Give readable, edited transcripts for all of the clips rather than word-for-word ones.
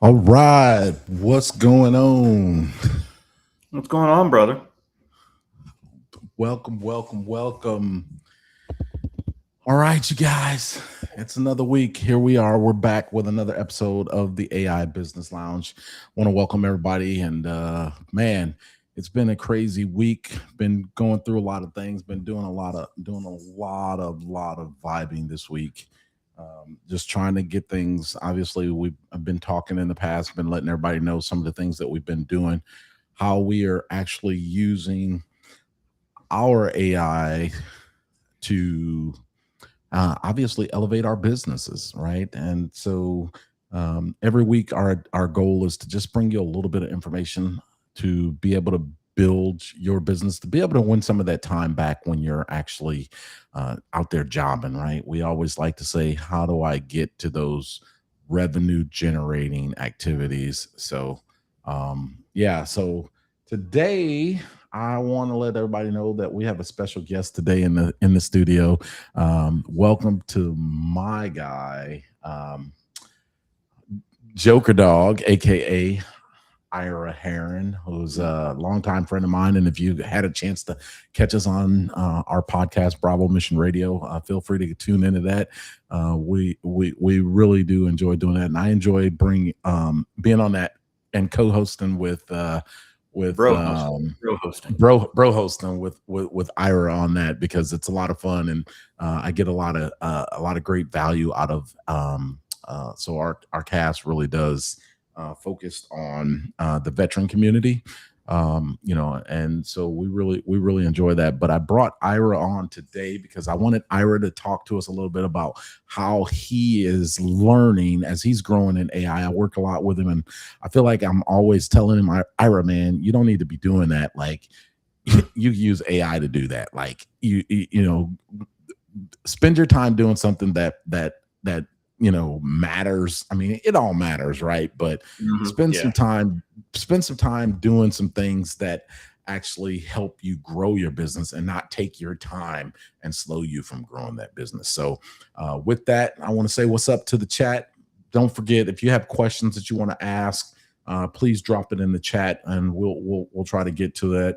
All right, what's going on? What's going on, brother? Welcome. All right, you guys, it's another week. Here we are. We're back with another episode of the AI Business Lounge. Want to welcome everybody, and man, it's been a crazy week. Been going through a lot of things. Been doing a lot of vibing this week. Just trying to get things. Obviously, I've been talking in the past, been letting everybody know some of the things that we've been doing, how we are actually using our AI to obviously elevate our businesses, right? And so every week, our goal is to just bring you a little bit of information to be able to build your business, to be able to win some of that time back when you're actually out there jobbing, right? We always like to say, how do I get to those revenue generating activities? So, yeah, so today I want to let everybody know that we have a special guest today in the studio. Welcome to my guy, Joker Dog, aka Ira Heron, who's a longtime friend of mine. And if you had a chance to catch us on our podcast, Bravo Mission Radio, feel free to tune into that. We really do enjoy doing that, and I enjoy being on that and co-hosting with Bro hosting. Bro hosting. bro hosting with Ira on that, because it's a lot of fun, and I get a lot of great value out of so our cast really does focused on the veteran community, and so we really enjoy that. But I brought Ira on today because I wanted Ira to talk to us a little bit about how he is learning as he's growing in AI. I work a lot with him, and I feel like I'm always telling him, Ira, man, you don't need to be doing that. Like, you use AI to do that. Like, you spend your time doing something that matters. I mean, it all matters, right? But spend Yeah. some time doing some things that actually help you grow your business and not take your time and slow you from growing that business. So with that, I want to say what's up to the chat. Don't forget, if you have questions that you want to ask, please drop it in the chat, and we'll try to get to that.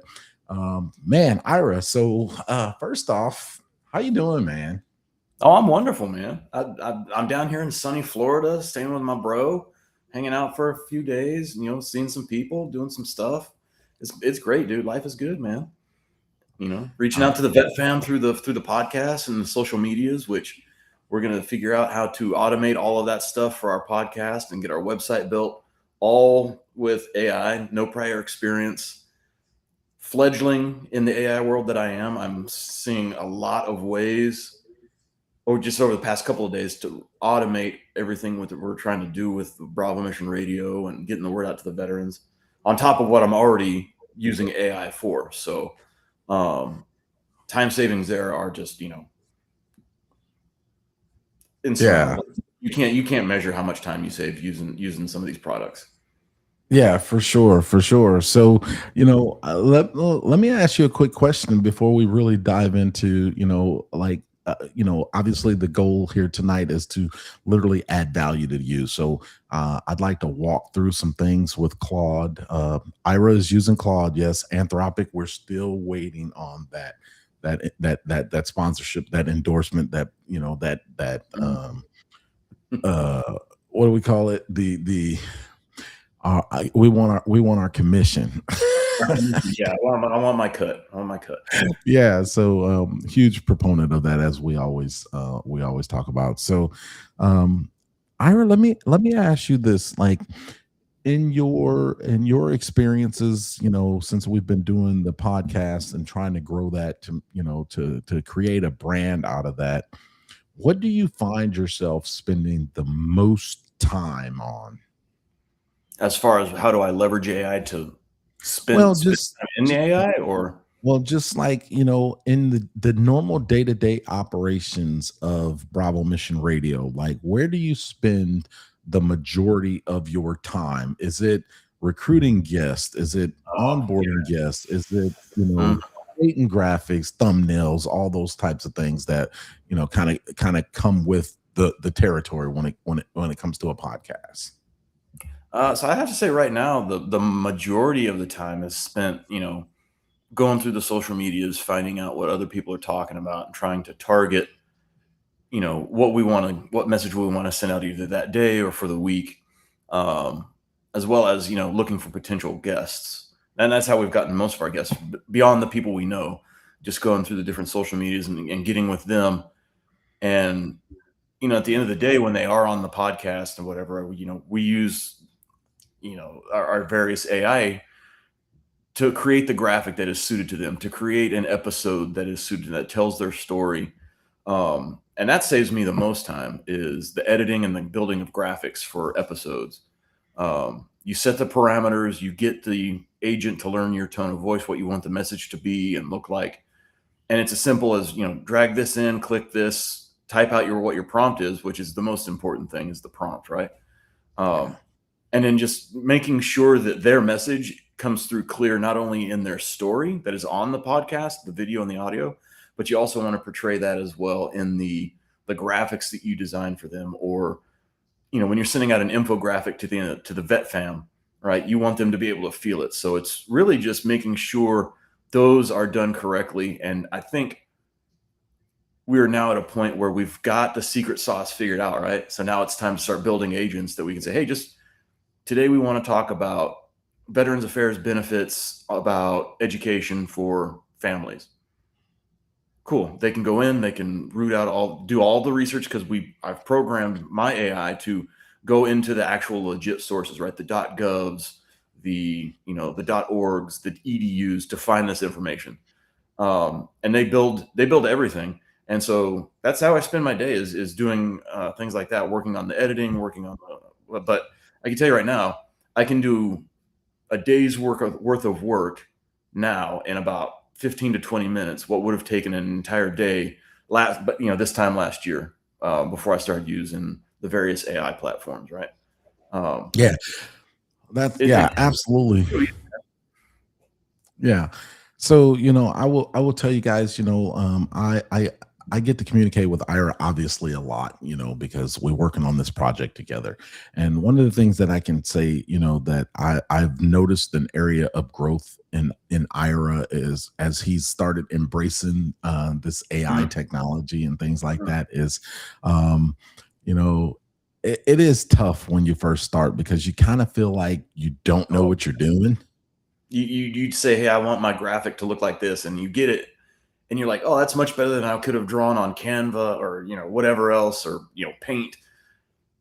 Man, Ira, so first off, how you doing, man? Oh, I'm wonderful, man. I'm down here in sunny Florida, staying with my bro, hanging out for a few days. Seeing some people, doing some stuff. It's great, dude. Life is good, man. Reaching out to the vet fam through the podcast and the social medias, which we're gonna figure out how to automate all of that stuff for our podcast and get our website built, all with AI. No prior experience. Fledgling in the AI world that I am, I'm seeing a lot of ways, or just over the past couple of days, to automate everything with we're trying to do with Bravo Mission Radio and getting the word out to the veterans, on top of what I'm already using AI for. So, time savings there are just Yeah. insurmountable. You can't measure how much time you save using some of these products. Yeah, for sure, for sure. So, let me ask you a quick question before we really dive into, obviously the goal here tonight is to literally add value to you. So, I'd like to walk through some things with Claude. Ira is using Claude, yes. Anthropic, we're still waiting on that sponsorship, that endorsement, uh, what do we call it? We want our commission. Yeah, I want my cut. I want my cut. Yeah, so huge proponent of that, as we always talk about. So Ira, let me ask you this. Like, in your experiences, since we've been doing the podcast and trying to grow that, to create a brand out of that, what do you find yourself spending the most time on? As far as how do I leverage AI to Well, spend time in the AI, or just like, in the normal day-to-day operations of Bravo Mission Radio, like, where do you spend the majority of your time? Is it recruiting guests? Is it onboarding guests? Is it, Mm. creating graphics, thumbnails, all those types of things that, kind of come with the territory when it comes to a podcast? So I have to say right now, the majority of the time is spent, going through the social medias, finding out what other people are talking about, and trying to target, what message we want to send out either that day or for the week, um, as well as looking for potential guests. And that's how we've gotten most of our guests beyond the people we know. Just going through the different social medias and getting with them, and at the end of the day, when they are on the podcast and whatever, we use our various AI to create the graphic that is suited to them, to create an episode that is suited, that tells their story. And that saves me the most time, is the editing and the building of graphics for episodes. You set the parameters, you get the agent to learn your tone of voice, what you want the message to be and look like. And it's as simple as, drag this in, click this, type out what your prompt is, which is the most important thing, is the prompt, right? Yeah. And then just making sure that their message comes through clear, not only in their story that is on the podcast, the video and the audio, but you also want to portray that as well in the graphics that you design for them. Or, when you're sending out an infographic to the vet fam, right? You want them to be able to feel it. So it's really just making sure those are done correctly. And I think we are now at a point where we've got the secret sauce figured out, right? So now it's time to start building agents that we can say, hey, just today we want to talk about Veterans Affairs benefits, about education for families. Cool. They can go in, they can do all the research, because I've programmed my AI to go into the actual legit sources, right? The .govs, the .orgs, the EDUs, to find this information. And they build everything. And so that's how I spend my day, is doing things like that, working on the editing, but I can tell you right now, I can do a day's worth of work now in about 15 to 20 minutes, what would have taken an entire day this time last year, before I started using the various AI platforms, right? Yeah. It Absolutely. Yeah. So, I will tell you guys, I get to communicate with Ira obviously a lot, because we're working on this project together. And one of the things that I can say, that I've noticed an area of growth in Ira is, as he's started embracing this AI Mhm. technology and things like that, is you know, it is tough when you first start, because you kind of feel like you don't know Oh, what you're doing. you'd say, hey, I want my graphic to look like this, and you get it, and you're like, oh, that's much better than I could have drawn on Canva, or whatever else, or Paint.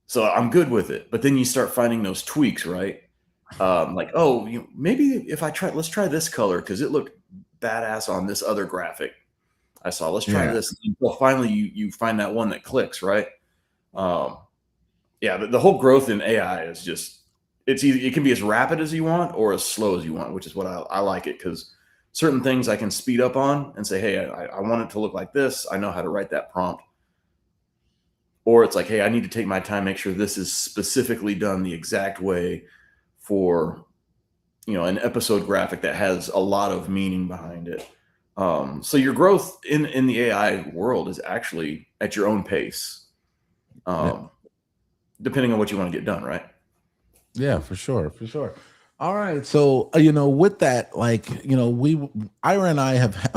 So I'm good with it. But then you start finding those tweaks, right? Like, oh, maybe if let's try this color, because it looked badass on this other graphic I saw. Let's try Yeah. this. Well, finally, you find that one that clicks, right? Um, yeah, the whole growth in AI is just, it can be as rapid as you want or as slow as you want, which is what I like it, because certain things I can speed up on and say, hey, I want it to look like this. I know how to write that prompt. Or it's like, hey, I need to take my time, make sure this is specifically done the exact way for an episode graphic that has a lot of meaning behind it. So your growth in the AI world is actually at your own pace, Yeah. um, depending on what you want to get done, right? Yeah, for sure, for sure. All right, so with that, like, Ira and I have,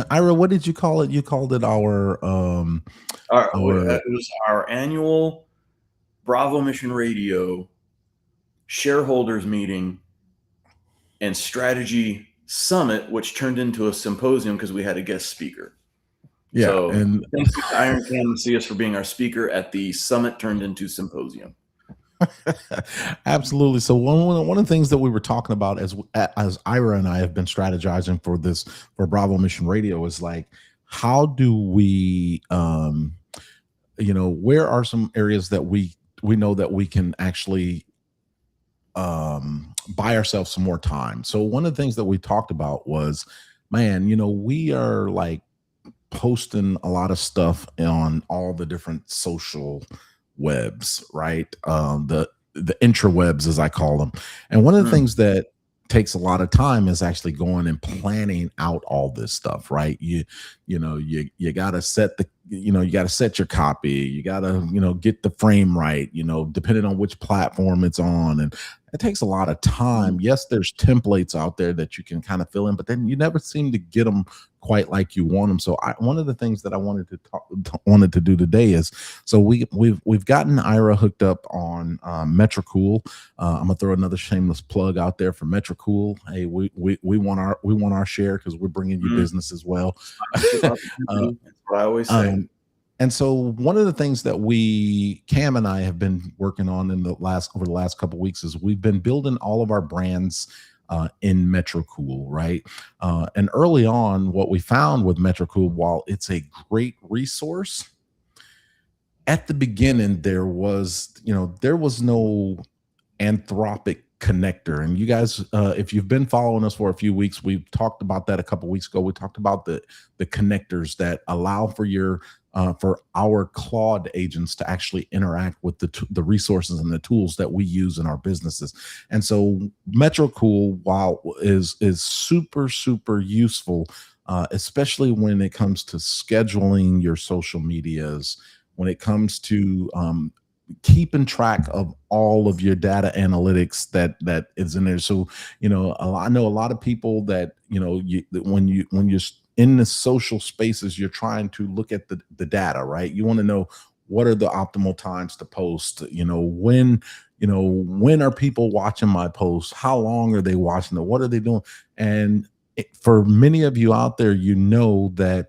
Ira, what did you call it? You called it our It was our annual Bravo Mission Radio shareholders meeting and strategy summit, which turned into a symposium because we had a guest speaker. yeah, So and thanks to Iron Can and CS for being our speaker at the summit turned into symposium. absolutely. So one of the things that we were talking about, as Ira and I have been strategizing for Bravo Mission Radio, is like, how do we where are some areas that we know that we can actually buy ourselves some more time. So one of the things that we talked about was, man, we are like posting a lot of stuff on all the different social webs, right? The intrawebs, as I call them. And one of the Mm. things that takes a lot of time is actually going and planning out all this stuff, right? You got to set you got to set your copy, you got to get the frame right, depending on which platform it's on, it takes a lot of time. Yes, there's templates out there that you can kind of fill in, but then you never seem to get them quite like you want them. So one of the things that I wanted to do today is, so we've gotten Ira hooked up on Metricool. I'm gonna throw another shameless plug out there for Metricool. Hey, we want our share because we're bringing you business as well. That's what I always say. And so one of the things that Cam and I have been working on over the last couple of weeks is we've been building all of our brands in Metricool, right? And early on, what we found with Metricool, while it's a great resource, at the beginning there was no Anthropic connector. And you guys, if you've been following us for a few weeks, we've talked about that a couple weeks ago. We talked about the connectors that allow for our Claude agents to actually interact with the resources and the tools that we use in our businesses. And so Metricool, while is super, super useful, especially when it comes to scheduling your social medias, when it comes to keeping track of all of your data analytics that is in there. So, I know a lot of people that, when you're in the social spaces, you're trying to look at the data, right? You want to know what are the optimal times to post, when are people watching my posts? How long are they watching it? What are they doing? And for many of you out there, that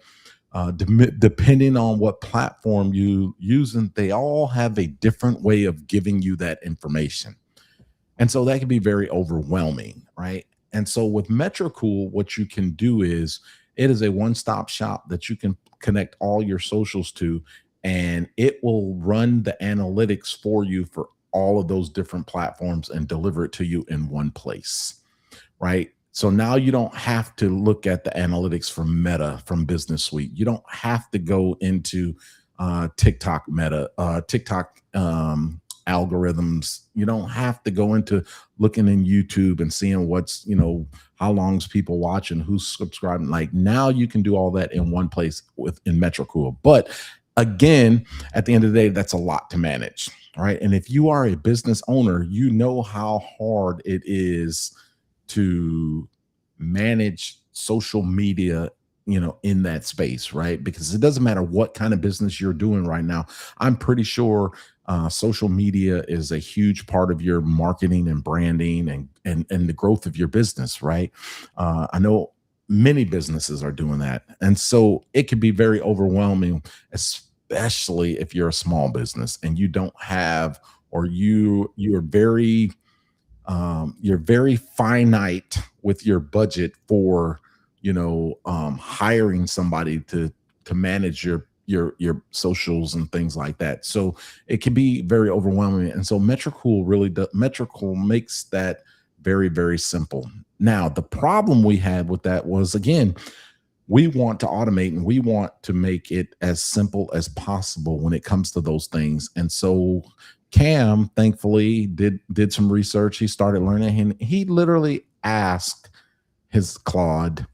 depending on what platform you using, they all have a different way of giving you that information. And so that can be very overwhelming, right? And so with Metricool, what you can do is it is a one-stop shop that you can connect all your socials to, and it will run the analytics for you for all of those different platforms and deliver it to you in one place, right? So now you don't have to look at the analytics from Meta, from Business Suite. You don't have to go into TikTok algorithms. You don't have to go into looking in YouTube and seeing what's, how long's people watching, who's subscribing. Like, now you can do all that in one place in Metricool. But again, at the end of the day, that's a lot to manage, right? And if you are a business owner, you know how hard it is to manage social media, in that space, right? Because it doesn't matter what kind of business you're doing right now. I'm pretty sure social media is a huge part of your marketing and branding and the growth of your business, right? I know many businesses are doing that. And so it can be very overwhelming, especially if you're a small business and you don't have, or you're very finite with your budget for hiring somebody to manage your socials and things like that. So it can be very overwhelming. And so Metricool makes that very, very simple. Now, the problem we had with that was, again, we want to automate and we want to make it as simple as possible when it comes to those things. And so Cam, thankfully, did some research. He started learning, and he literally asked his Claude,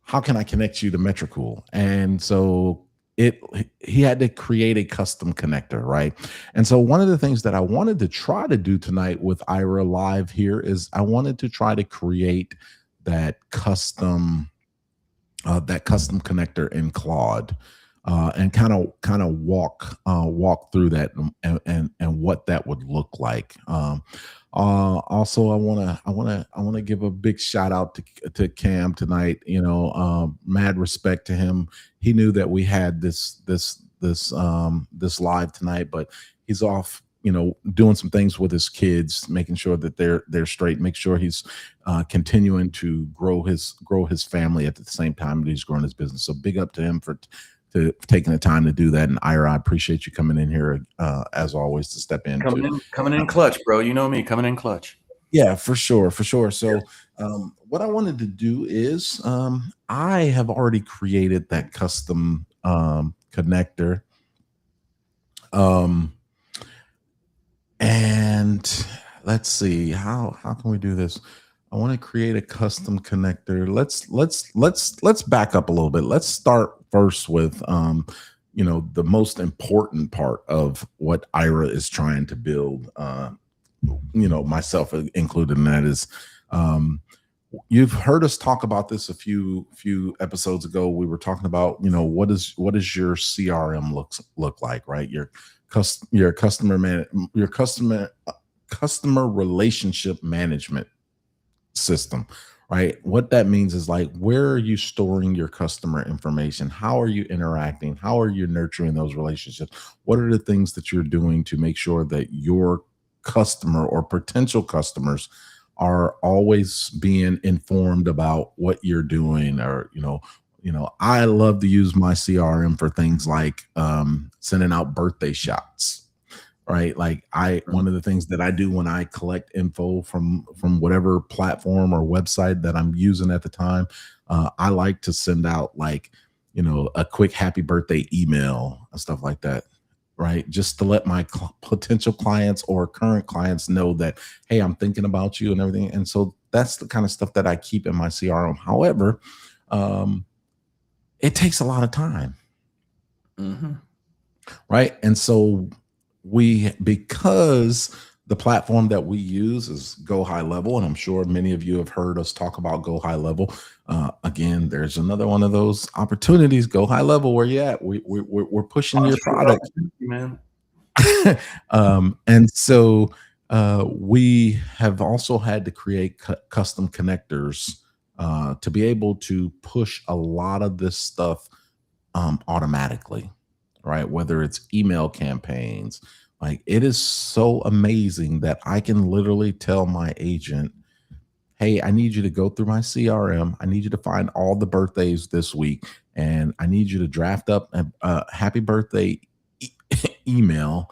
how can I connect you to Metricool? And so he had to create a custom connector, right? And so one of the things that I wanted to try to do tonight with Ira Live here is I wanted to try to create that custom connector in Claude, and kind of walk through that and what that would look like. Also, I want to give a big shout out to Cam tonight. Mad respect to him. He knew that we had this live tonight, but he's off, doing some things with his kids, making sure that they're straight, make sure he's continuing to grow his family at the same time that he's growing his business. So big up to him for taking the time to do that. And Ira, I appreciate you coming in here as always to step in. Coming in clutch, bro. You know me, coming in clutch. Yeah, for sure. So what I wanted to do is I have already created that custom connector. And let's see, how can we do this? I want to create a custom connector. Let's back up a little bit. Let's start first with the most important part of what Ira is trying to build. myself included in that, is um, you've heard us talk about this a few episodes ago. We were talking about, what does your CRM look like, right? Your customer relationship management system, right? What that means is, like, where are you storing your customer information? How are you interacting? How are you nurturing those relationships? What are the things that you're doing to make sure that your customer or potential customers are always being informed about what you're doing? Or, I love to use my CRM for things like sending out birthday shots, right? Like, one of the things that I do when I collect info from whatever platform or website that I'm using at the time, I like to send out, like, a quick happy birthday email and stuff like that, right? Just to let my potential clients or current clients know that, hey, I'm thinking about you and everything. And so that's the kind of stuff that I keep in my CRM. However, um, it takes a lot of time, Mm-hmm. right? And so because the platform that we use is Go High Level, and I'm sure many of you have heard us talk about Go High Level. Again, there's another one of those opportunities. Go High Level, where you at? We're pushing your product. Man. And so we have also had to create custom connectors to be able to push a lot of this stuff automatically, right? Whether it's email campaigns, like, it is so amazing that I can literally tell my agent, hey, I need you to go through my CRM. I need you to find all the birthdays this week, and I need you to draft up a happy birthday e- email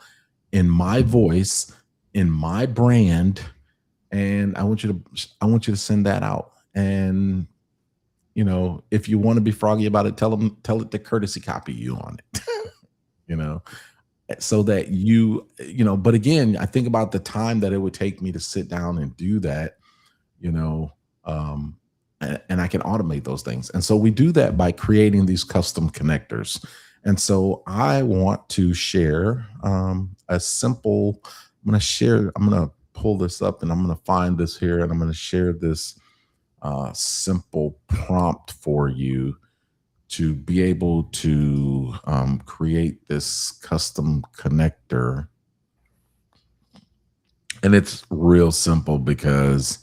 in my voice, in my brand, and I want you to send that out. And if you want to be froggy about it, tell it to courtesy copy you on it. you know, so that but again, I think about the time that it would take me to sit down and do that, you know, and I can automate those things. And so we do that by creating these custom connectors. And so I want to share a simple, I'm going to pull this up, and I'm going to find this here, and I'm going to share this simple prompt for you to be able to create this custom connector. And it's real simple because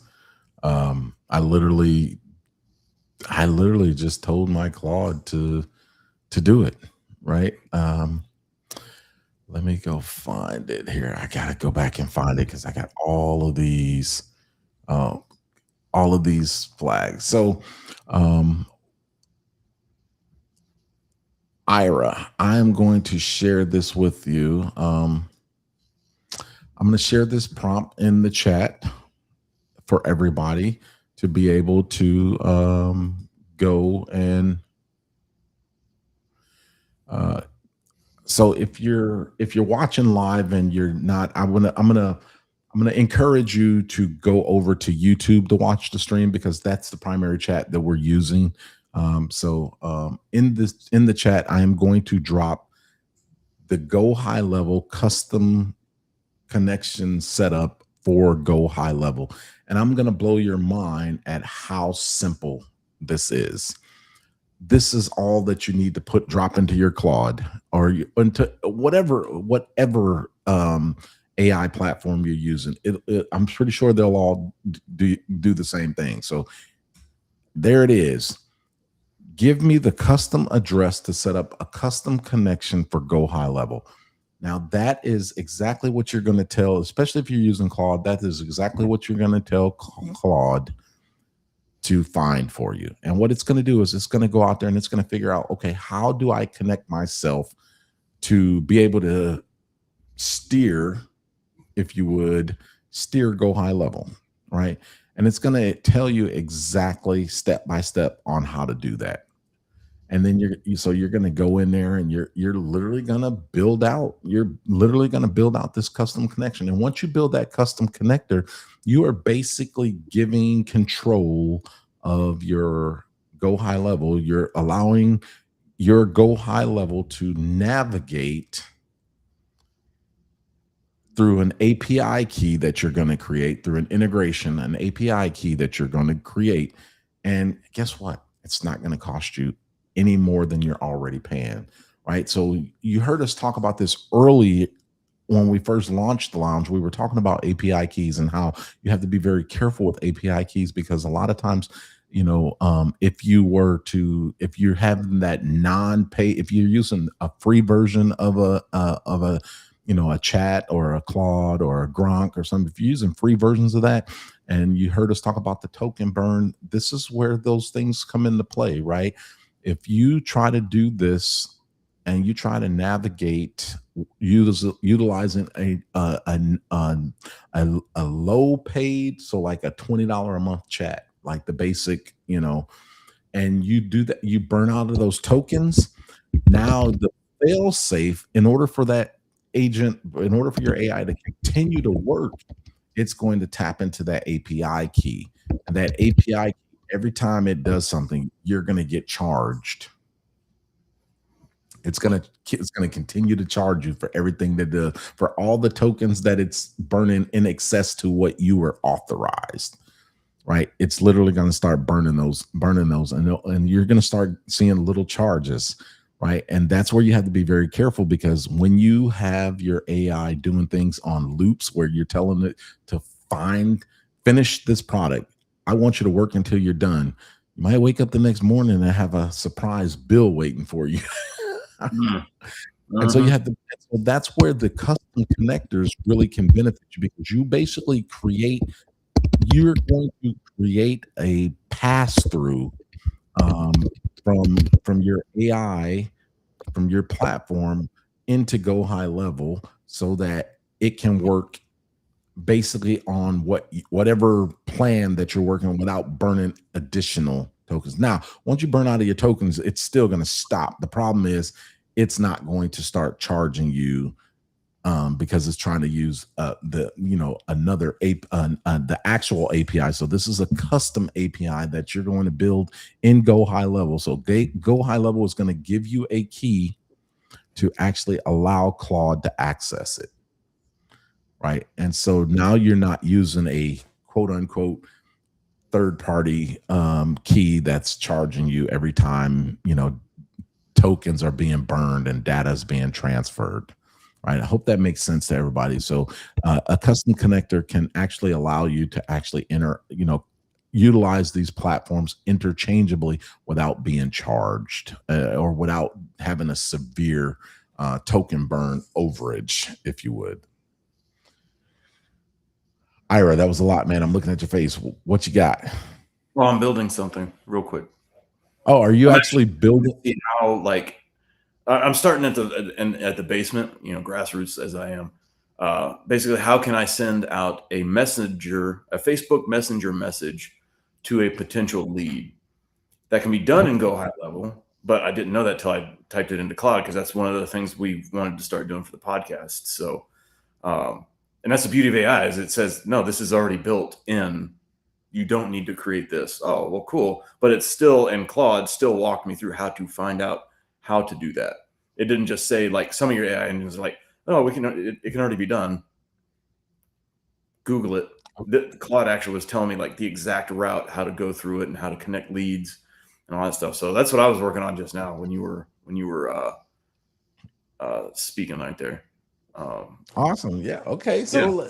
I literally just told my Claude to do it, right? Let me go find it here. I gotta go back and find it because I got uh, all of these flags. So, um, Ira, I am going to share this with you. I'm going to share this prompt in the chat for everybody to be able to go and uh, so if you're watching live and you're not, I'm gonna encourage you to go over to YouTube to watch the stream, because that's the primary chat that we're using. In the chat, I am going to drop the Go High Level custom connection setup for Go High Level, and I'm gonna blow your mind at how simple this is. This is all that you need to drop into your Claude, or into whatever AI platform you're using. I'm pretty sure they'll all do the same thing. So there it is. Give me the custom address to set up a custom connection for Go High Level. Now, that is exactly what you're going to tell, especially if you're using Claude. That is exactly what you're going to tell Claude to find for you. And what it's going to do is it's going to go out there and it's going to figure out, okay, how do I connect myself to be able to steer, if you would, steer Go High Level, right? And it's going to tell you exactly step by step on how to do that. And then you're going to go in there and you're literally going to build out this custom connection. And once you build that custom connector, you are basically giving control of your Go High Level. You're allowing your Go High Level to navigate through an API key that you're going to create, through an integration, an API key that you're going to create. And guess what? It's not going to cost you any more than you're already paying, right? So you heard us talk about this early when we first launched the lounge. We were talking about API keys and how you have to be very careful with API keys, because a lot of times, if you're having that non-pay, if you're using a free version of a chat or a Claude or a Gronk or something, if you're using free versions of that, and you heard us talk about the token burn, this is where those things come into play, right? If you try to do this and you try to navigate utilizing a low paid, so like a $20 a month chat, like the basic, and you do that, you burn out of those tokens. Now the fail safe, in order for your AI to continue to work, it's going to tap into that API key. And that API key, every time it does something, you're going to get charged. It's gonna continue to charge you for everything that for all the tokens that it's burning in excess to what you were authorized. Right? It's literally going to start burning those, and you're going to start seeing little charges. Right? And that's where you have to be very careful, because when you have your AI doing things on loops where you're telling it to finish this product, I want you to work until you're done. You might wake up the next morning and have a surprise bill waiting for you. And so so that's where the custom connectors really can benefit you, because you're going to create a pass through from your AI, from your platform into Go High Level, so that it can work basically on whatever plan that you're working on without burning additional tokens. Now, once you burn out of your tokens, it's still going to stop. The problem is it's not going to start charging you, because it's trying to use the actual API. So this is a custom API that you're going to build in Go High Level. So Go High Level is going to give you a key to actually allow Claude to access it. Right. And so now you're not using a quote unquote third party key that's charging you every time, tokens are being burned and data is being transferred. Right. I hope that makes sense to everybody. So a custom connector can actually allow you to actually utilize these platforms interchangeably without being charged or without having a severe token burn overage, if you would. Ira, that was a lot, man. I'm looking at your face. What you got? Well, I'm building something real quick. Oh, are you actually building? How, like, I'm starting at the basement, grassroots as I am. Basically, how can I send out a Facebook Messenger message to a potential lead? That can be done in Go High Level, but I didn't know that till I typed it into Claude, because that's one of the things we wanted to start doing for the podcast. So, and that's the beauty of AI, is it says, no, this is already built in. You don't need to create this. Oh, well, cool. But it's still, and Claude still walked me through how to find out how to do that. It didn't just say, like some of your AI engines are like, oh, it can already be done. Google it. Claude actually was telling me like the exact route, how to go through it and how to connect leads and all that stuff. So that's what I was working on just now when you were speaking right there. Awesome. Yeah. Okay. So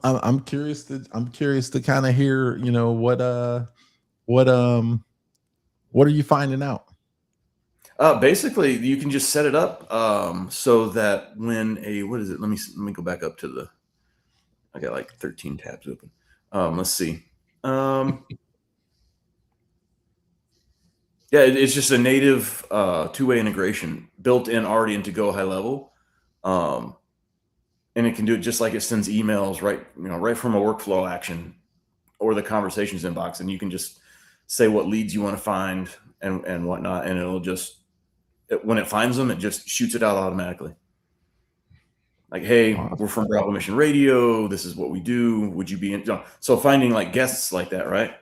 I'm curious to kind of hear, what are you finding out? Basically, you can just set it up so that when what is it? Let me go back up to I got like 13 tabs open. Let's see. Yeah, it's just a native two-way integration built in already into Go High Level. And it can do it just like it sends emails right from a workflow action or the conversations inbox. And you can just say what leads you want to find and whatnot. And it'll just, when it finds them, it just shoots it out automatically. Like, hey, we're from Bravo Mission Radio. This is what we do. Would you be in? So finding like guests like that, right?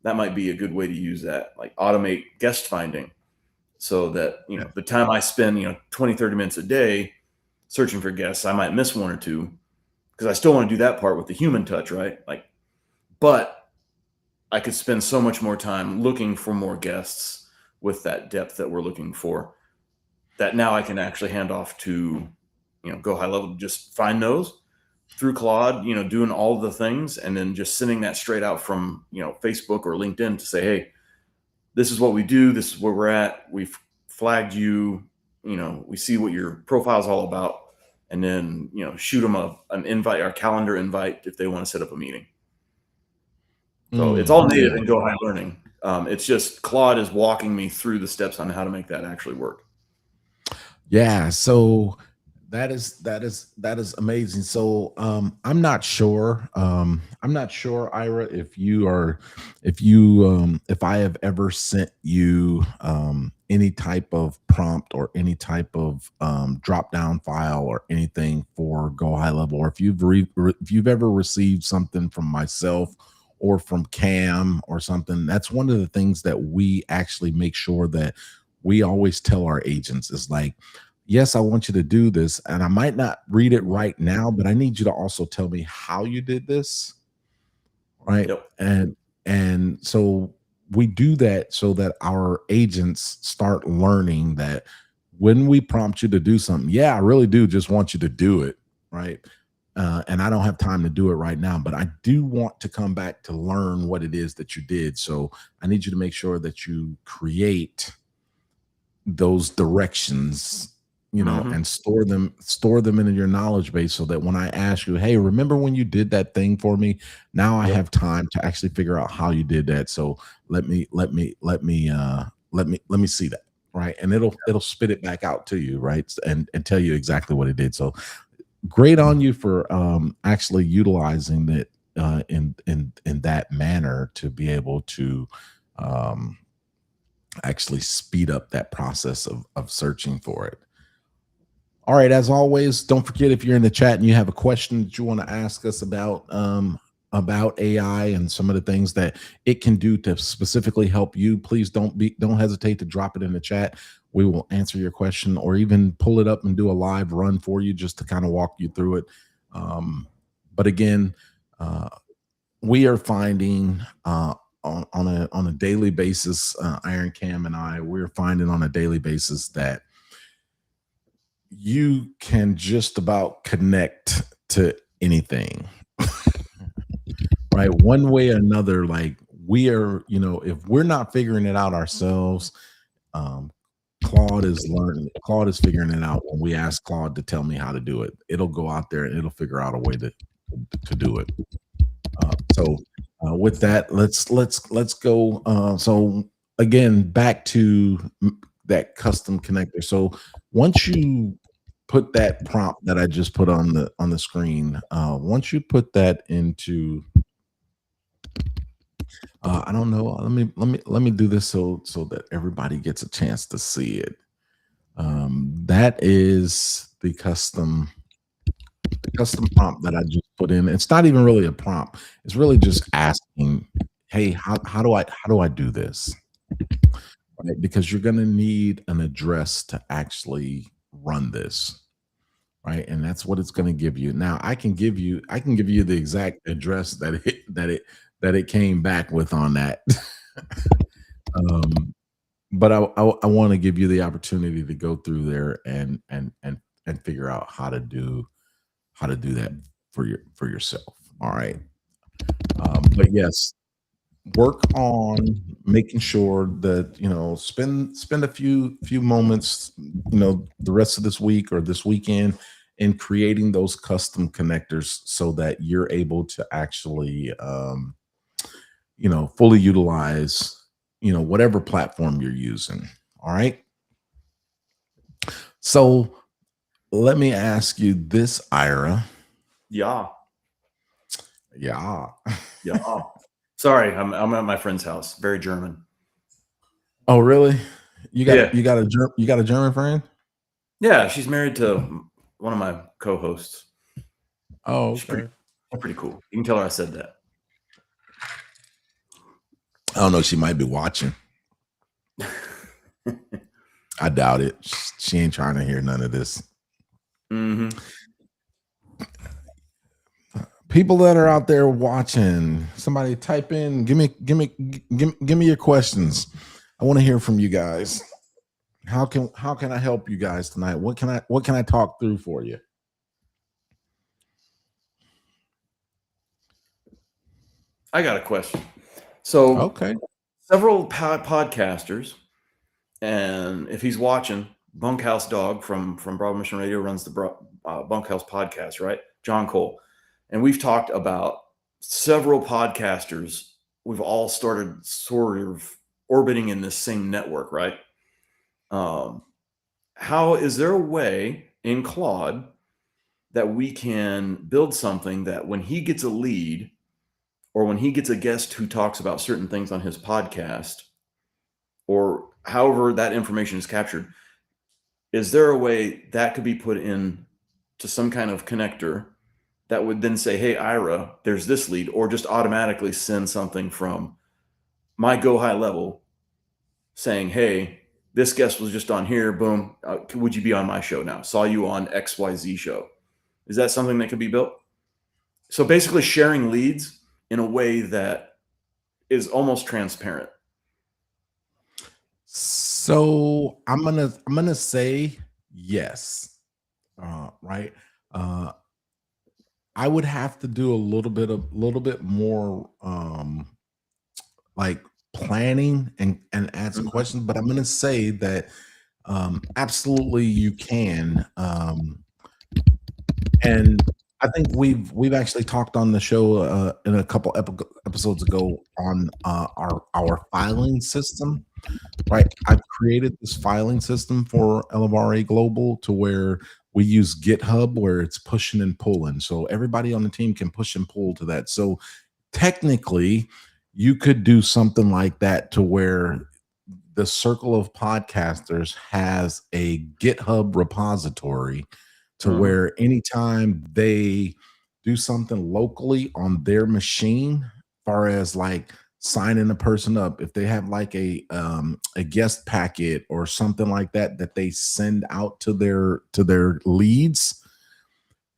That might be a good way to use that, like automate guest finding, so that, the time I spend, 20, 30 minutes a day searching for guests, I might miss one or two because I still want to do that part with the human touch, right? Like, but I could spend so much more time looking for more guests with that depth that we're looking for, that now I can actually hand off to, Go High Level, just find those through Claude, doing all the things, and then just sending that straight out from, Facebook or LinkedIn to say, hey, this is what we do. This is where we're at. We've flagged you. We see what your profile is all about, and then shoot them an invite, our calendar invite, if they want to set up a meeting. So it's all native in Go High Learning. It's just Claude is walking me through the steps on how to make that actually work. Yeah, so that is amazing. So I'm not sure. Ira, if I have ever sent you any type of prompt or any type of drop down file or anything for Go High Level, or if you've ever received something from myself or from Cam or something. That's one of the things that we actually make sure that we always tell our agents is like, yes, I want you to do this, and I might not read it right now, but I need you to also tell me how you did this, right? Yep. And so we do that so that our agents start learning that when we prompt you to do something, yeah, I really do just want you to do it, right? And I don't have time to do it right now, but I do want to come back to learn what it is that you did. So I need you to make sure that you create those directions, and store them in your knowledge base, so that when I ask you, hey, remember when you did that thing for me? Now I have time to actually figure out how you did that. So let me see that, right? And it'll spit it back out to you, right? And tell you exactly what it did. So great on you for actually utilizing it in that manner to be able to actually speed up that process of searching for it. All right, as always, don't forget, if you're in the chat and you have a question that you want to ask us about AI and some of the things that it can do to specifically help you, please don't hesitate to drop it in the chat. We will answer your question, or even pull it up and do a live run for you just to kind of walk you through it. But again, we are finding on a daily basis, Iron Cam and I, we're finding on a daily basis that you can just about connect to anything, right? One way or another. Like, we are, if we're not figuring it out ourselves, Claude is figuring it out. When we ask Claude to tell me how to do it, it'll go out there and it'll figure out a way to do it. So with that, let's go. So again, back to that custom connector. So once you put that prompt that I just put on the screen, once you put that into, I don't know, let me do this so that everybody gets a chance to see it. That is the custom prompt that I just put in. It's not even really a prompt. It's really just asking, hey, how do I do this? Right? Because you're going to need an address to actually run this, right? And that's what it's going to give you. Now, I can give you the exact address that it came back with on that. But I want to give you the opportunity to go through there and figure out how to do that for yourself. All right. But yes, work on making sure that spend a few moments, the rest of this week or this weekend, in creating those custom connectors so that you're able to actually fully utilize whatever platform you're using. All right. So let me ask you this, Ira. Yeah. Yeah. Sorry, I'm at my friend's house. Very German. Oh, really? You got Yeah. you got a German friend? Yeah, she's married to one of my co-hosts. Oh, She's okay. pretty cool. You can tell her I said that. I don't know. She might be watching. I doubt it. She ain't trying to hear none of this. Mm-hmm. People that are out there watching, somebody type in, give me your questions. I want to hear from you guys. How can I help you guys tonight? What can I talk through for you? I got a question. So Okay. several podcasters, and if he's watching, Bunkhouse Dog from Broad Mission Radio runs the Bunkhouse podcast, right? John Cole, and we've talked about several podcasters. We've all started sort of orbiting in this same network, right? Um, how is there a way in Claude that we can build something that when he gets a lead or when he gets a guest who talks about certain things on his podcast or however that information is captured, is there a way that could be put in to some kind of connector that would then say, hey, Ira, there's this lead, or just automatically send something from my Go High Level saying, hey, this guest was just on here. Boom. Would you be on my show now? Saw you on XYZ show. Is that something that could be built? So basically sharing leads in a way that is almost transparent. So I'm gonna say yes. Right. Uh, I would have to do a little bit more like planning and add some Mhm. questions, but I'm gonna say that absolutely you can. And I think we've actually talked on the show in a couple episodes ago on our filing system, right? I've created this filing system for Elevare Global to where we use GitHub, where it's pushing and pulling, so everybody on the team can push and pull to that. So technically, you could do something like that to where the circle of podcasters has a GitHub repository to Mhm. where anytime they do something locally on their machine, far as like signing a person up, if they have like a guest packet or something like that that they send out to their leads,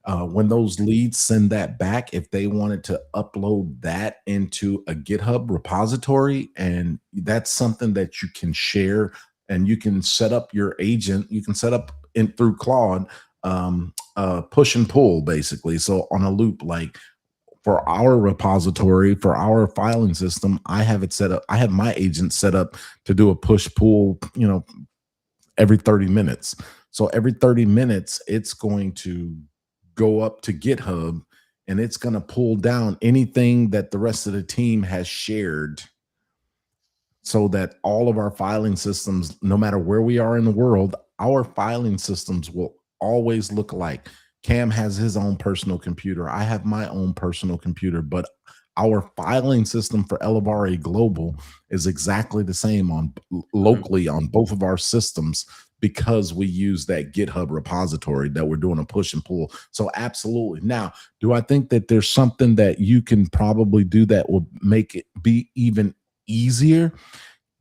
when those leads send that back, if they wanted to upload that into a GitHub repository, and that's something that you can share, and you can set up your agent, you can set up in through Claude, push and pull basically. So on a loop, like for our repository, for our filing system, I have it set up. I have my agent set up to do a push pull, every 30 minutes. So every 30 minutes, it's going to go up to GitHub and it's going to pull down anything that the rest of the team has shared so that all of our filing systems, no matter where we are in the world, our filing systems will always look alike. Cam has his own personal computer. I have my own personal computer, but our filing system for Elevare Global is exactly the same on Mhm. locally on both of our systems because we use that GitHub repository that we're doing a push and pull. So absolutely. Now, do I think that there's something that you can probably do that will make it be even easier?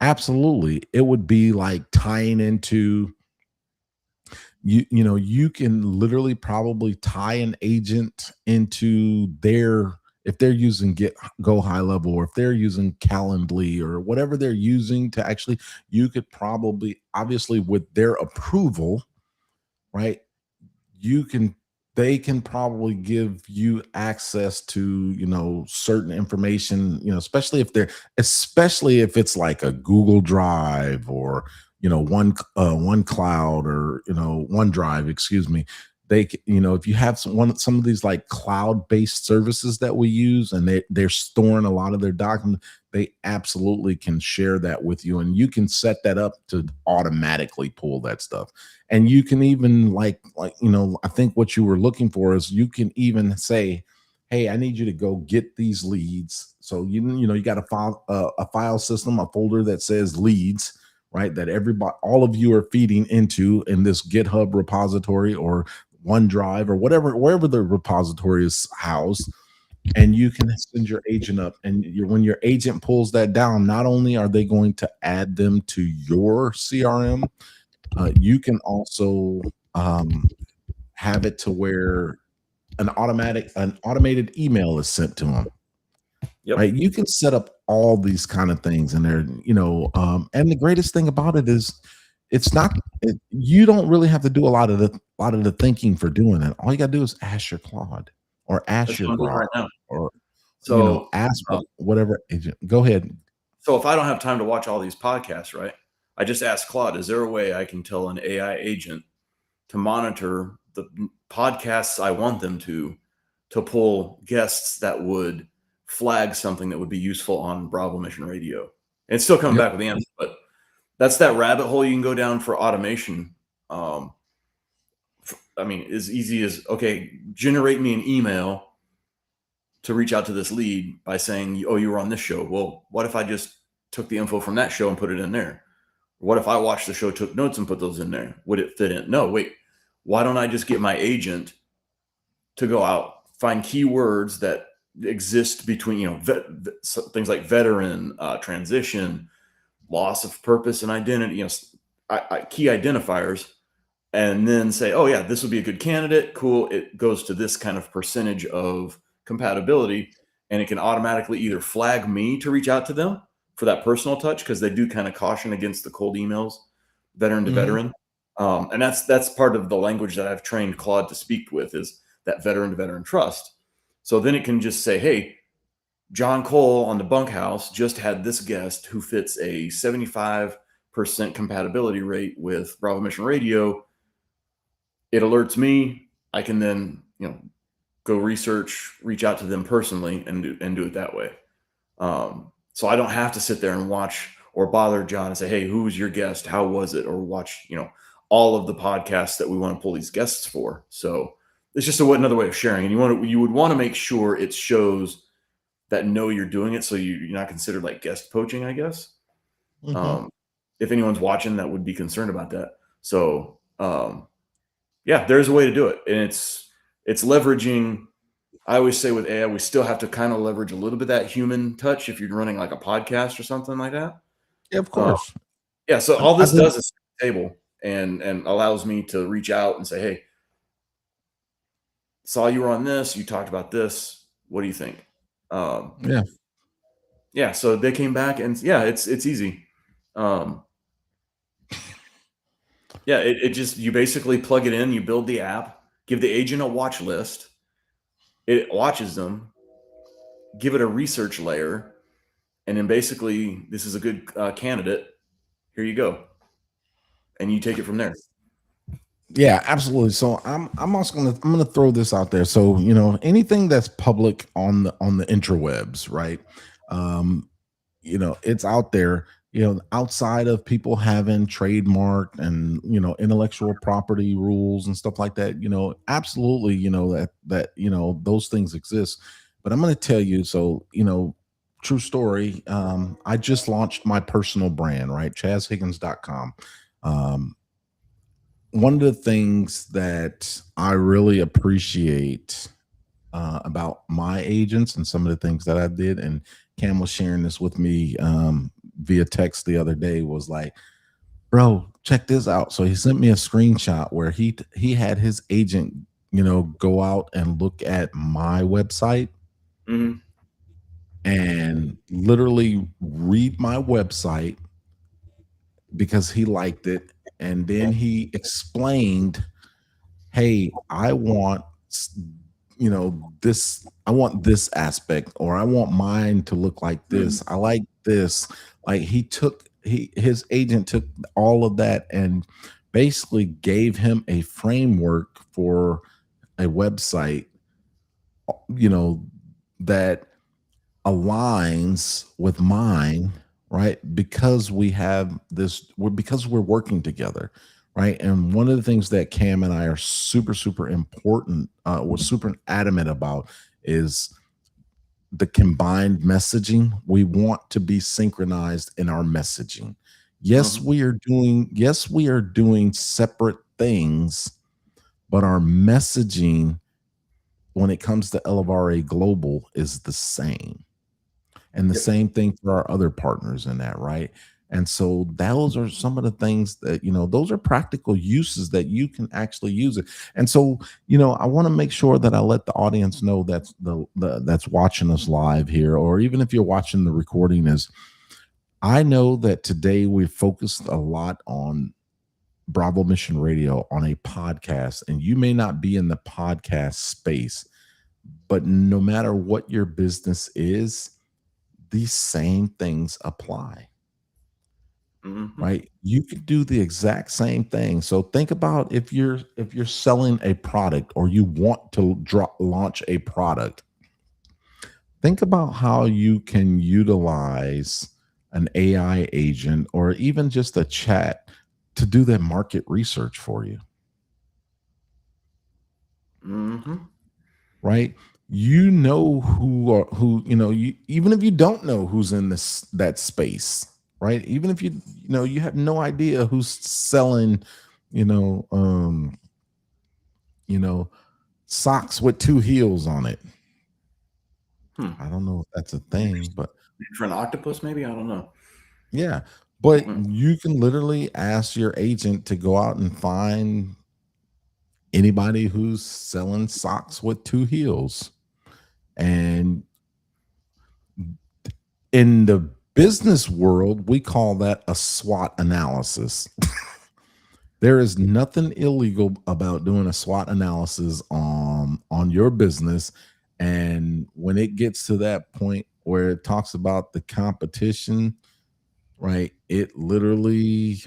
Absolutely. It would be like tying into you can literally probably tie an agent into their, if they're using Get Go High Level, or if they're using Calendly or whatever they're using to actually, you could probably, obviously with their approval, right? You can, they can probably give you access to certain information, especially if it's like a Google Drive, or one cloud, or OneDrive, excuse me. If you have some of these like cloud based services that we use, and they're storing a lot of their documents, they absolutely can share that with you, and you can set that up to automatically pull that stuff. And you can even I think what you were looking for is, you can even say, hey, I need you to go get these leads. So you got a file system, a folder that says leads, right, that everybody, all of you are feeding into in this GitHub repository or OneDrive or whatever, wherever the repository is housed. And you can send your agent up, and when your agent pulls that down, not only are they going to add them to your CRM, you can also have it to where an automated email is sent to them, Yep. right? You can set up all these kind of things in there, and the greatest thing about it is it's not you don't really have to do a lot of the thinking for doing it. All you got to do is ask your Claude or ask That's your what I'm doing Grok right now. or So, ask um, whatever agent. Go ahead. so if I don't have time to watch all these podcasts, right? I just ask Claude, is there a way I can tell an AI agent to monitor the podcasts I want them to pull guests that would flag something that would be useful on Bravo Mission Radio? And it's still coming Yep. back with the answer, but that's that rabbit hole you can go down for automation. Um, I mean, as easy as, okay, generate me an email to reach out to this lead by saying, oh, you were on this show. Well, what if I just took the info from that show and put it in there? What if I watched the show, took notes, and put those in there? Would it fit in? No, wait. Why don't I just get my agent to go out, find keywords that exist between, things like veteran, transition, loss of purpose and identity, key identifiers, and then say, oh yeah, this would be a good candidate. Cool. It goes to this kind of percentage of compatibility, and it can automatically either flag me to reach out to them for that personal touch, because they do kind of caution against the cold emails, veteran to Mhm. veteran. And that's part of the language that I've trained Claude to speak with, is that veteran to veteran trust. So then it can just say, hey, John Cole on the bunkhouse just had this guest who fits a 75% compatibility rate with Bravo Mission Radio. It alerts me. I can then, go reach out to them personally and do it that way. So I don't have to sit there and watch or bother John and say, hey, who was your guest? How was it? Or watch, all of the podcasts that we want to pull these guests for. So it's just another way of sharing. And you would want to make sure it shows that know you're doing it, so you're not considered like guest poaching, I guess. Mhm. Um, if anyone's watching that would be concerned about that. So yeah, there's a way to do it, and it's leveraging. I always say with AI, we still have to kind of leverage a little bit of that human touch if you're running like a podcast or something like that. Yeah, of Uh, course. yeah, so I, all I this think does is set the table and allows me to reach out and say, hey, saw you were on this, you talked about this. What do you think? Um, yeah. yeah, so they came back, and yeah, it's easy. Um, yeah, it just, you basically plug it in, you build the app, give the agent a watch list, it watches them, give it a research layer, and then basically, this is a good candidate. Here you go, and you take it from there. Yeah, absolutely. So I'm also gonna throw this out there. So anything that's public on the interwebs, right? Um, it's out there. Outside of people having trademark and intellectual property rules and stuff like that. Absolutely. That those things exist. But I'm gonna tell you. So true story. I just launched my personal brand, right? ChazHiggins.com. Um, One of the things that I really appreciate about my agents and some of the things that I did, and Cam was sharing this with me via text the other day, was like, "Bro, check this out." So he sent me a screenshot where he had his agent, go out and look at my website Hmm. and literally read my website because he liked it, and then he explained, hey, I want this, I want this aspect, or I want mine to look like Hmm. this, I like this. Like his agent took all of that and basically gave him a framework for a website you know that aligns with mine, right? Because because we're working together, right? And one of the things that Cam and I are super, super important, we're super adamant about is the combined messaging. We want to be synchronized in our messaging. Hmm. Yes, we are doing separate things, but our messaging when it comes to Elevare Global is the same, and the Yep. same thing for our other partners in that, right? And so those are some of the things that, those are practical uses that you can actually use it. And so, I want to make sure that I let the audience know that's that's watching us live here, or even if you're watching the recording, is I know that today we've focused a lot on Bravo Mission Radio on a podcast, and you may not be in the podcast space, but no matter what your business is, these same things apply, Hmm. right? You can do the exact same thing. So think about if you're selling a product or you want to launch a product, think about how you can utilize an AI agent or even just a chat to do that market research for you, Hmm. right? You know who are who, you, even if you don't know who's in that space, right? Even if you have no idea who's selling, you know, um, you know, socks with two heels on it. Hmm. I don't know if that's a thing, but For an octopus, maybe, I don't know. yeah. But Mm. you can literally ask your agent to go out and find anybody who's selling socks with two heels. And in the business world, we call that a SWOT analysis. There is nothing illegal about doing a SWOT analysis on your business. And when it gets to that point where it talks about the competition, right? It literally,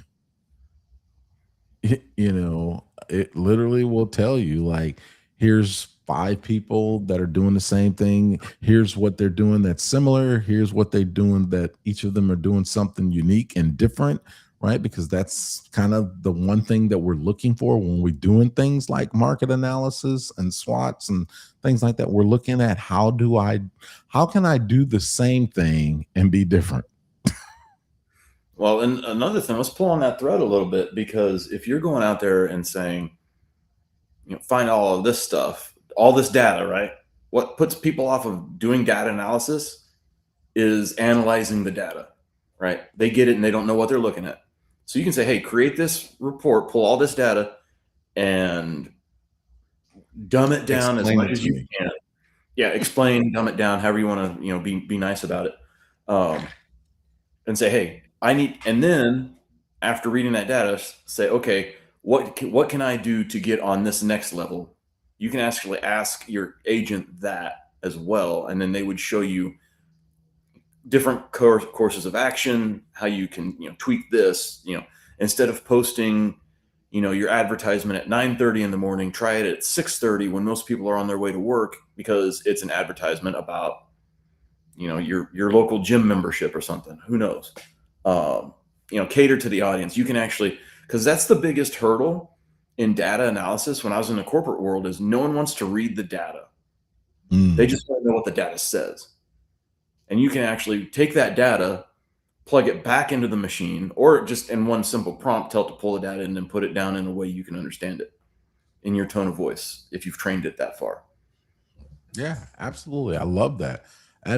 it literally will tell you, like, here's five people that are doing the same thing. Here's what they're doing that's similar. Here's what they're doing that each of them are doing something unique and different, right? Because that's kind of the one thing that we're looking for when we're doing things like market analysis and SWOTs and things like that. We're looking at how can I do the same thing and be different? Well, and another thing, let's pull on that thread a little bit, because if you're going out there and saying, find all of this stuff, all this data, right? What puts people off of doing data analysis is analyzing the data, right? They get it and they don't know what they're looking at. So you can say, hey, create this report, pull all this data, and dumb it down as Explain much it as to you me. can. Yeah, explain, dumb it down, however you want to, be nice about it. Um, and say, hey, I need, and then after reading that data, say, okay, what can I do to get on this next level? You can actually ask your agent that as well, and then they would show you different courses of action, how you can tweak this. Instead of posting your advertisement at 9:30 in the morning, try it at 6:30 when most people are on their way to work, because it's an advertisement about your local gym membership or something. Who knows? Cater to the audience. You can actually, because that's the biggest hurdle in data analysis when I was in the corporate world, is no one wants to read the data. They Mm. just want to know what the data says. And you can actually take that data, plug it back into the machine, or just in one simple prompt, tell it to pull the data and then put it down in a way you can understand it in your tone of voice if you've trained it that far. Yeah, absolutely. I love that. I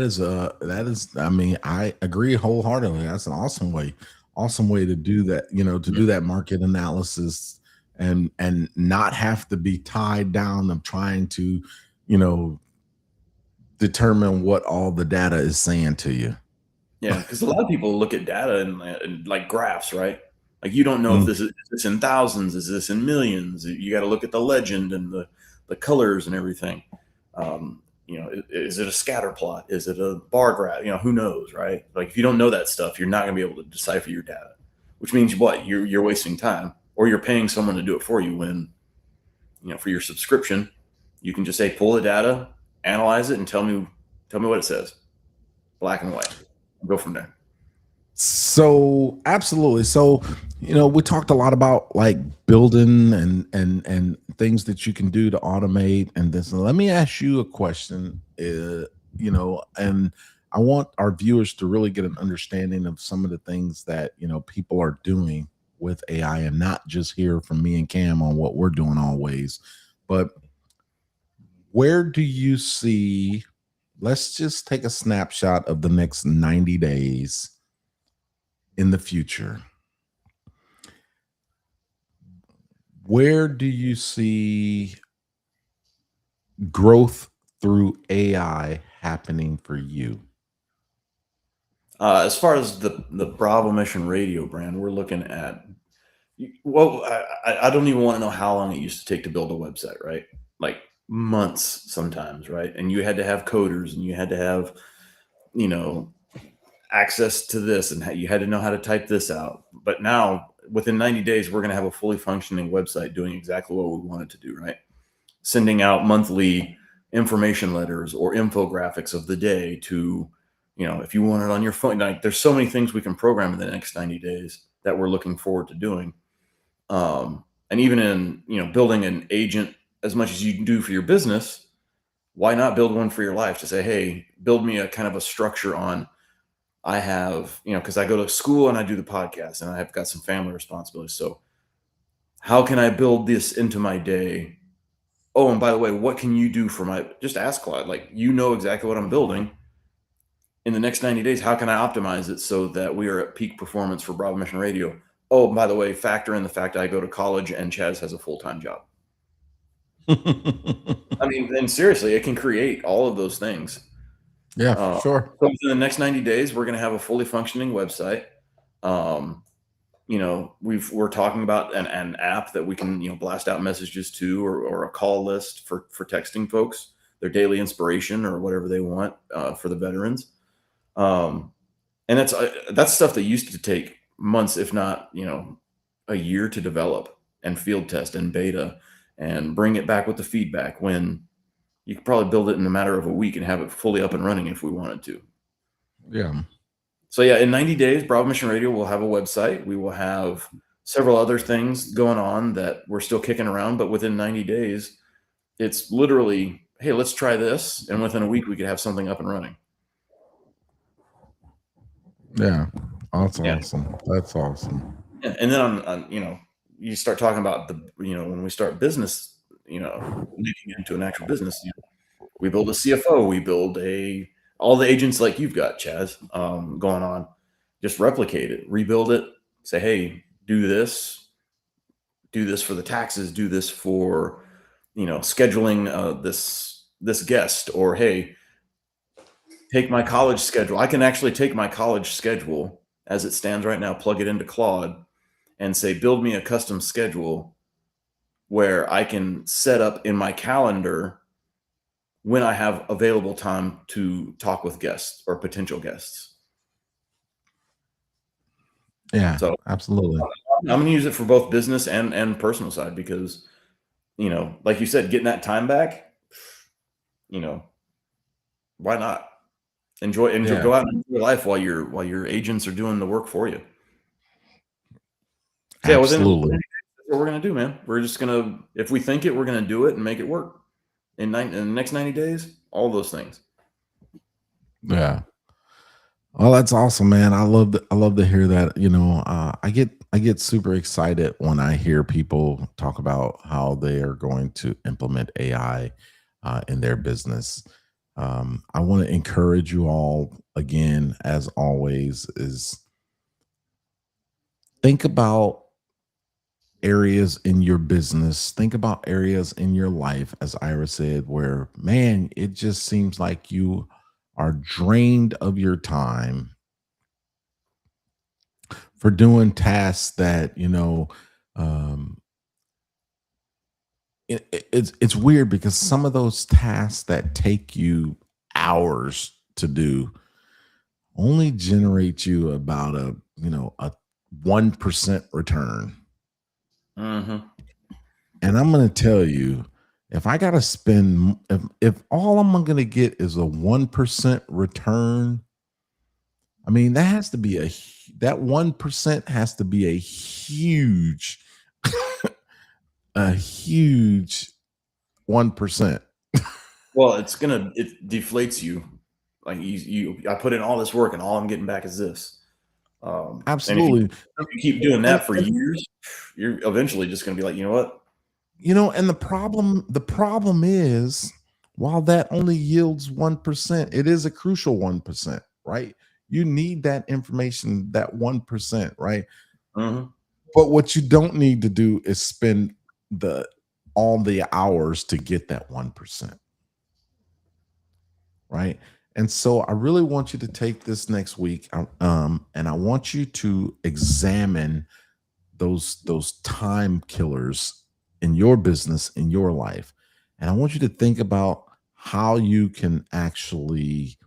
mean, I agree wholeheartedly. That's an awesome way to do that, to do that market analysis and not have to be tied down of trying to, you know, determine what all the data is saying to you. Yeah, because a lot of people look at data and like graphs, right? Like you don't know if Mm. is this in thousands, is this in millions? You got to look at the legend and the colors and everything. Is it a scatter plot? Is it a bar graph? Who knows, right? Like if you don't know that stuff, you're not going to be able to decipher your data, which means what? You're wasting time, or you're paying someone to do it for you. When for your subscription, you can just say pull the data, analyze it, and tell me what it says, black and white. Go from there. So absolutely. So, we talked a lot about like building and things that you can do to automate and this. Let me ask you a question. And I want our viewers to really get an understanding of some of the things that people are doing with AI, and not just hear from me and Cam on what we're doing always. But where do you see? Let's just take a snapshot of the next 90 days in the future, where do you see growth through AI happening for you? As far as the Bravo Mission Radio brand, we're looking at, well, I don't even want to know how long it used to take to build a website, right? Like months sometimes, right? And you had to have coders, and you had to have, you know, access to this, and you had to know how to type this out. But now, within 90 days, we're going to have a fully functioning website doing exactly what we want it to do, right? Sending out monthly information letters or infographics of the day to, if you want it on your phone. Like, there's so many things we can program in the next 90 days that we're looking forward to doing. And even in, building an agent, as much as you can do for your business, why not build one for your life to say, hey, build me a kind of a structure on, I have, because I go to school and I do the podcast and I have got some family responsibilities. So how can I build this into my day? Oh, and by the way, what can you do for just ask Claude, like, exactly what I'm building in the next 90 days. How can I optimize it so that we are at peak performance for Bravo Mission Radio? Oh, by the way, factor in the fact I go to college and Chaz has a full-time job. I mean, and seriously, it can create all of those things. Yeah, sure. So within the next 90 days, we're going to have a fully functioning website. We're talking about an app that we can, blast out messages to, or a call list for texting folks their daily inspiration or whatever they want for the veterans. And that's stuff that used to take months, if not, a year to develop and field test and beta and bring it back with the feedback, when you could probably build it in a matter of a week and have it fully up and running if we wanted to. Yeah. So yeah, in 90 days, Bravo Mission Radio will have a website. We will have several other things going on that we're still kicking around, but within 90 days, it's literally, hey, let's try this. And within a week, we could have something up and running. Yeah. That's awesome. That's awesome. Yeah. And then on, you start talking about when we start business, leading into an actual business, we build a CFO, we build all the agents like you've got, Chaz, going on, just replicate it, rebuild it, say, hey, do this for the taxes, do this for, scheduling this guest, or hey, take my college schedule. I can actually take my college schedule as it stands right now, plug it into Claude, and say, build me a custom schedule where I can set up in my calendar when I have available time to talk with guests or potential guests. Yeah, so absolutely. I'm going to use it for both business and personal side, because, like you said, getting that time back, why not enjoy, go out and enjoy your life while your agents are doing the work for you. So Absolutely. that's what we're going to do, man. We're just going to, if we think it, we're going to do it and make it work in the next 90 days, all those things. Yeah. Well, that's awesome, man. I love to hear that. I get super excited when I hear people talk about how they are going to implement AI in their business. I want to encourage you all again, as always, is think about areas in your business, think about areas in your life, as Ira said, where, man, it just seems like you are drained of your time for doing tasks that, it's weird, because some of those tasks that take you hours to do only generate you about a 1% return. Mm-hmm. And I'm going to tell you, if I got to spend, if all I'm going to get is a 1% return, I mean, that 1% has to be a huge, a huge 1%. Well, it deflates you. Like I put in all this work and all I'm getting back is this. Absolutely. And if you keep doing that for years, you're eventually just going to be like, you know what? And the problem is, while that only yields 1%, it is a crucial 1%, right? You need that information, that 1%, right? Mhm. But what you don't need to do is spend the all the hours to get that 1%, right? And so I really want you to take this next week, and I want you to examine those time killers in your business, in your life. And I want you to think about how you can actually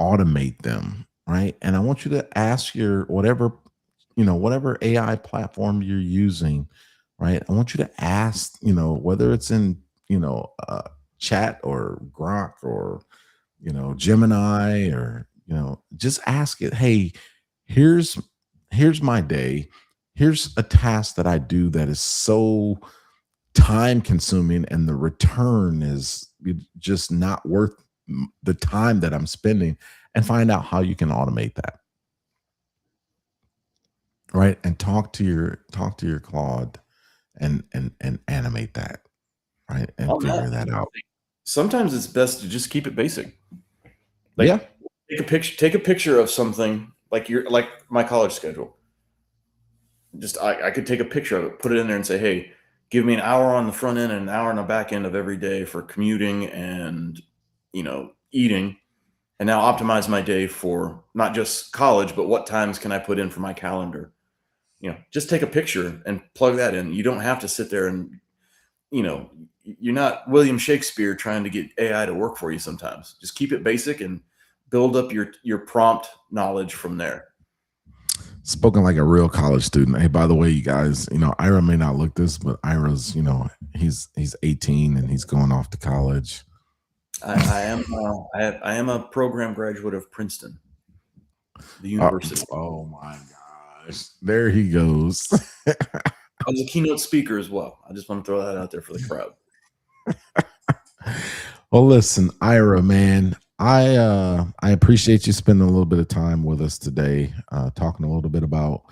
automate them, right? And I want you to ask your whatever AI platform you're using, right? I want you to ask, whether it's in, chat or Grok or, Gemini, or, just ask it, hey, here's here's my day. Here's a task that I do that is so time consuming, and the return is just not worth the time that I'm spending, and find out how you can automate that, right? And talk to your Claude, and animate that, right? And On that, figure that out. sometimes it's best to just keep it basic. Yeah. Like, take a picture of something like my college schedule. Just I could take a picture of it, put it in there and say, "Hey, give me an hour on the front end and an hour on the back end of every day for commuting and, eating, and now optimize my day for not just college, but what times can I put in for my calendar?" Just take a picture and plug that in. You don't have to sit there and, you know, you're not William Shakespeare trying to get AI to work for you sometimes. Just keep it basic and build up your prompt knowledge from there. Spoken like a real college student. Hey, by the way, you guys, Ira may not look this, but Ira's, he's 18 and he's going off to college. I am a program graduate of Princeton, the Uh, university. oh my gosh. There he goes. I was a keynote speaker as well. I just want to throw that out there for the crowd. Well, listen, Ira, man, I appreciate you spending a little bit of time with us today, talking a little bit about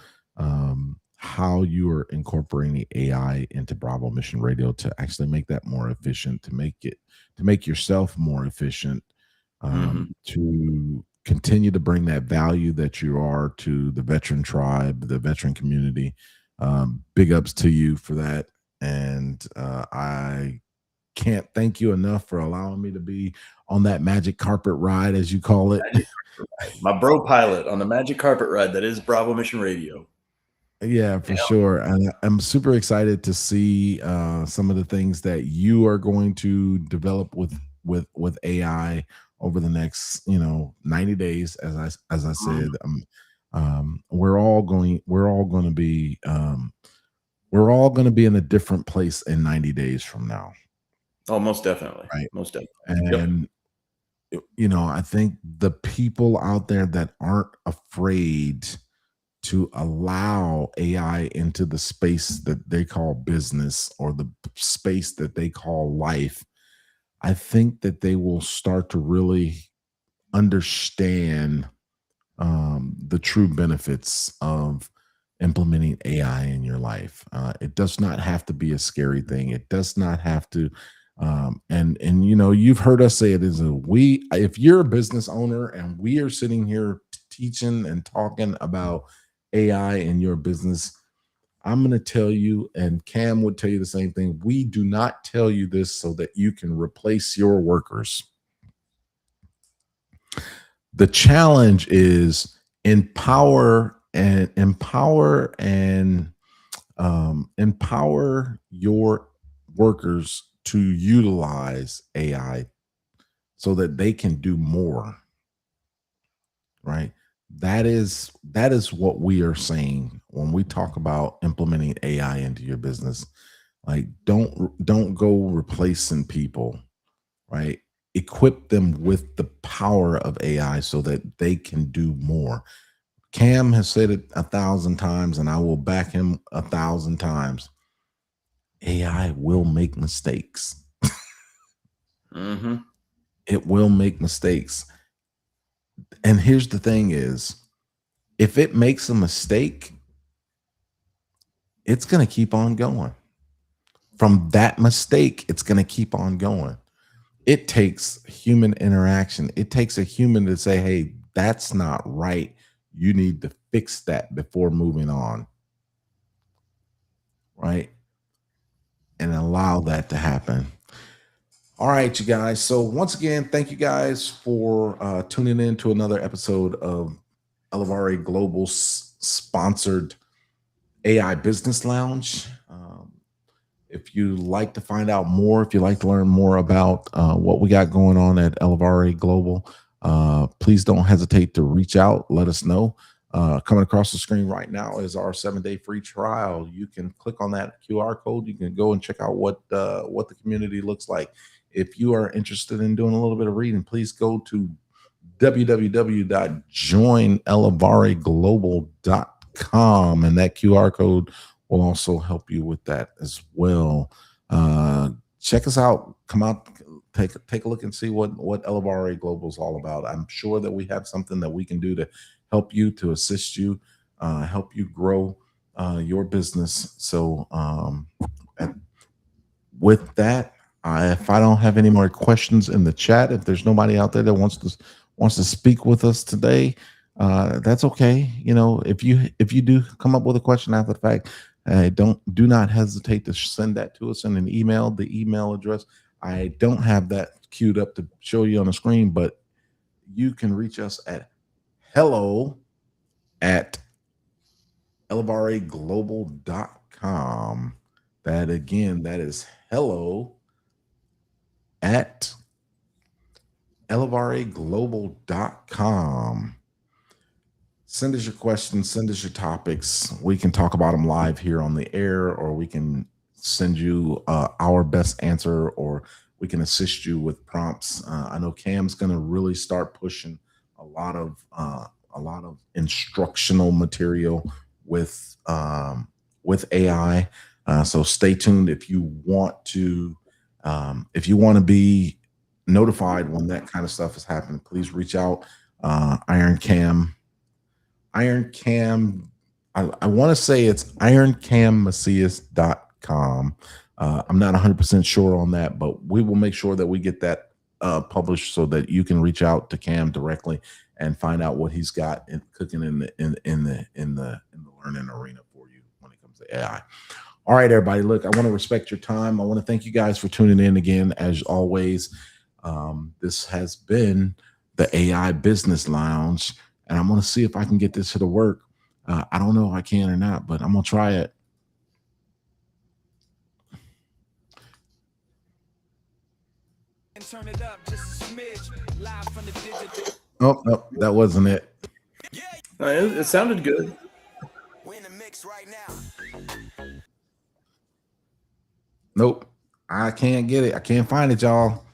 how you are incorporating AI into Bravo Mission Radio to actually make that more efficient, to make yourself more efficient, Hmm. to continue to bring that value that you are to the veteran tribe, the veteran community. Big ups to you for that, and I can't thank you enough for allowing me to be on that magic carpet ride, as you call it. Magic carpet ride. My bro pilot on the magic carpet ride that is Bravo Mission Radio. Yeah, for sure. And I'm super excited to see some of the things that you are going to develop with AI over the next 90 days. As I Mhm. said, we're all going to be in a different place in 90 days from now, Oh, most definitely. right? Most definitely. Yep. And I think the people out there that aren't afraid to allow AI into the space that they call business, or the space that they call life, I think that they will start to really understand the true benefits of implementing AI in your life. It does not have to be a scary thing. It does not have to. And you've heard us say it is a we. If you're a business owner and we are sitting here teaching and talking about AI in your business, I'm going to tell you, and Cam would tell you the same thing. We do not tell you this so that you can replace your workers. The challenge is empower your workers to utilize AI so that they can do more, right? That is what we are saying when we talk about implementing AI into your business. Like, don't go replacing people, right? Equip them with the power of AI so that they can do more. Cam has said it 1,000 times, and I will back him 1,000 times. AI will make mistakes. Hmm. It will make mistakes. And here's the thing is, if it makes a mistake, it's going to keep on going. From that mistake, it's going to keep on going. It takes human interaction. It takes a human to say, hey, that's not right. You need to fix that before moving on, right? And allow that to happen. All right, you guys. So once again, thank you guys for tuning in to another episode of Elevare Global sponsored AI Business Lounge. If you like to find out more, if you like to learn more about what we got going on at Elevare Global, please don't hesitate to reach out. Let us know. Coming across the screen right now is our 7-day free trial. You can click on that QR code. You can go and check out what the community looks like. If you are interested in doing a little bit of reading, please go to www.joinelevareglobal.com, and that QR code will also help you with that as well. Check us out. Come out, take a look and see what Elevare Global is all about. I'm sure that we have something that we can do to help you, to assist you, help you grow your business. So with that, if I don't have any more questions in the chat, if there's nobody out there that wants to speak with us today, that's okay. You know, if you do come up with a question after the fact, do not hesitate to send that to us in an email. The email address, I don't have that queued up to show you on the screen, but you can reach us at hello@elevareglobal.com. That again, that is hello@elevareglobal.com. Send us your questions, send us your topics. We can talk about them live here on the air, or we can send you our best answer, or we can assist you with prompts. I know Cam's going to really start pushing a lot of instructional material with AI. So stay tuned if you want to be notified when that kind of stuff is happening. Please reach out. Iron Cam. I want to say it's ironcammacias.com. I'm not 100% sure on that, but we will make sure that we get that published so that you can reach out to Cam directly and find out what he's got cooking in the learning arena for you when it comes to AI. All right, everybody. Look, I want to respect your time. I want to thank you guys for tuning in again, as always. This has been the AI Business Lounge, and I'm going to see if I can get this to work. I don't know if I can or not, but I'm going to try it. And turn it up just a smidge, live from the digital. Oh, no, that wasn't it. It sounded good. We're in the mix right now. Nope, I can't get it. I can't find it, y'all.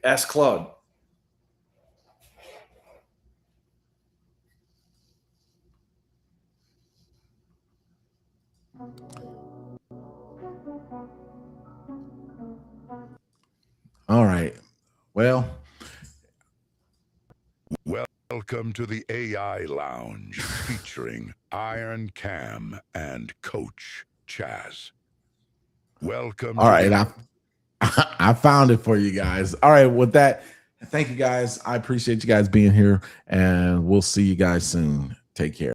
Ask Claude. All right. Well, welcome to the AI Lounge featuring Iron Cam and Coach Chaz. Welcome. All right. I found it for you guys. All right. With that, thank you guys. I appreciate you guys being here, and we'll see you guys soon. Take care.